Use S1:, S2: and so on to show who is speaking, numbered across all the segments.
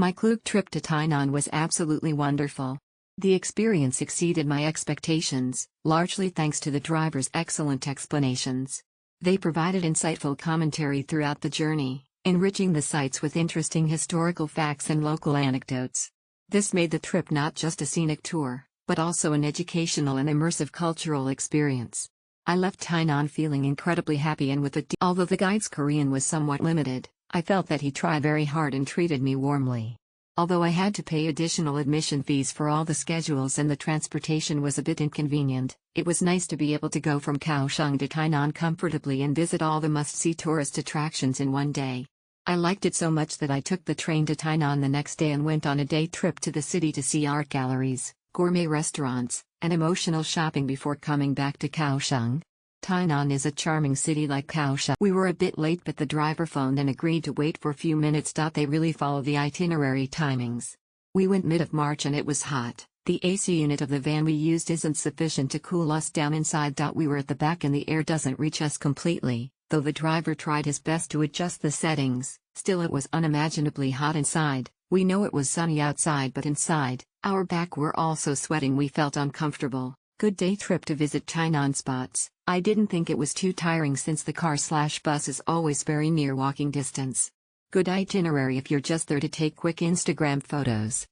S1: My Klook trip to Tainan was absolutely wonderful. The experience exceeded my expectations, largely thanks to the driver's excellent explanations. They provided insightful commentary throughout the journey, enriching the sights with interesting historical facts and local anecdotes. This made the trip not just a scenic tour, but also an educational and immersive cultural experience. I left Tainan feeling incredibly happy and with a although the guide's Korean was somewhat limited, I felt that he tried very hard and treated me warmly. Although I had to pay additional admission fees for all the schedules and the transportation was a bit inconvenient, it was nice to be able to go from Kaohsiung to Tainan comfortably and visit all the must-see tourist attractions in one day. I liked it so much that I took the train to Tainan the next day and went on a day trip to the city to see art galleries, gourmet restaurants, and emotional shopping before coming back to Kaohsiung. Tainan is a charming city like Kaohsiung. We were a bit late but the driver phoned and agreed to wait for a few minutes. They really follow the itinerary timings. We went mid of March and it was hot. The AC unit of the van we used isn't sufficient to cool us down inside. We were at the back and the air doesn't reach us completely, though the driver tried his best to adjust the settings, still it was unimaginably hot inside. We know it was sunny outside but inside, our back were also sweating. We felt uncomfortable. Good day trip to visit Tainan spots. I didn't think it was too tiring since the car/bus is always very near walking distance. Good itinerary if you're just there to take quick Instagram photos.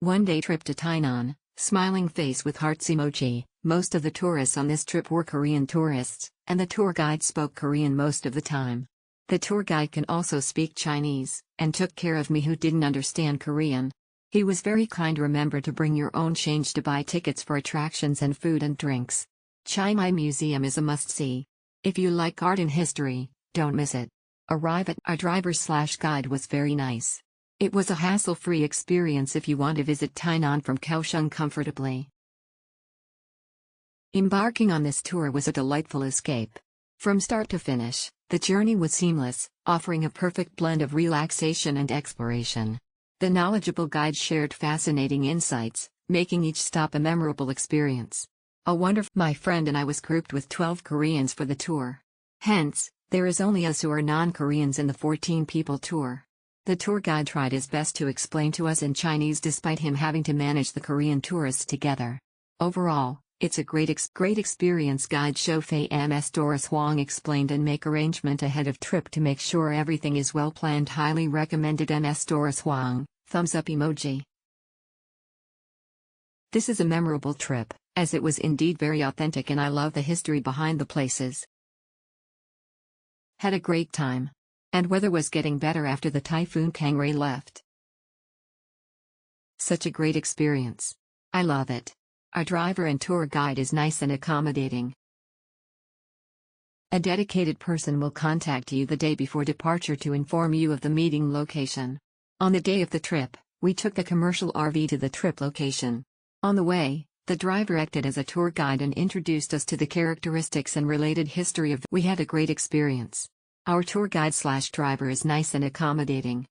S1: One day trip to Tainan, smiling face with hearts emoji. Most of the tourists on this trip were Korean tourists, and the tour guide spoke Korean most of the time. The tour guide can also speak Chinese, and took care of me who didn't understand Korean. He was very kind. Remember to bring your own change to buy tickets for attractions and food and drinks. Chiang Museum is a must-see. If you like art and history, don't miss it. Arrive at our driver/guide was very nice. It was a hassle-free experience if you want to visit Tainan from Kaohsiung comfortably. Embarking on this tour was a delightful escape. From start to finish, the journey was seamless, offering a perfect blend of relaxation and exploration. The knowledgeable guide shared fascinating insights, making each stop a memorable experience. My friend and I was grouped with 12 Koreans for the tour. Hence, there is only us who are non-Koreans in the 14-people tour. The tour guide tried his best to explain to us in Chinese despite him having to manage the Korean tourists together. Overall, it's a great experience. Guide Chauffeur Ms. Doris Huang explained and make arrangement ahead of trip to make sure everything is well planned. Highly recommended. Ms. Doris Huang, thumbs up emoji. This is a memorable trip, as it was indeed very authentic and I love the history behind the places. Had a great time. And weather was getting better after the typhoon Kangri left. Such a great experience. I love it. Our driver and tour guide is nice and accommodating. A dedicated person will contact you the day before departure to inform you of the meeting location. On the day of the trip, we took the commercial RV to the trip location. On the way, the driver acted as a tour guide and introduced us to the characteristics and related history of. We had a great experience. Our tour guide/driver is nice and accommodating.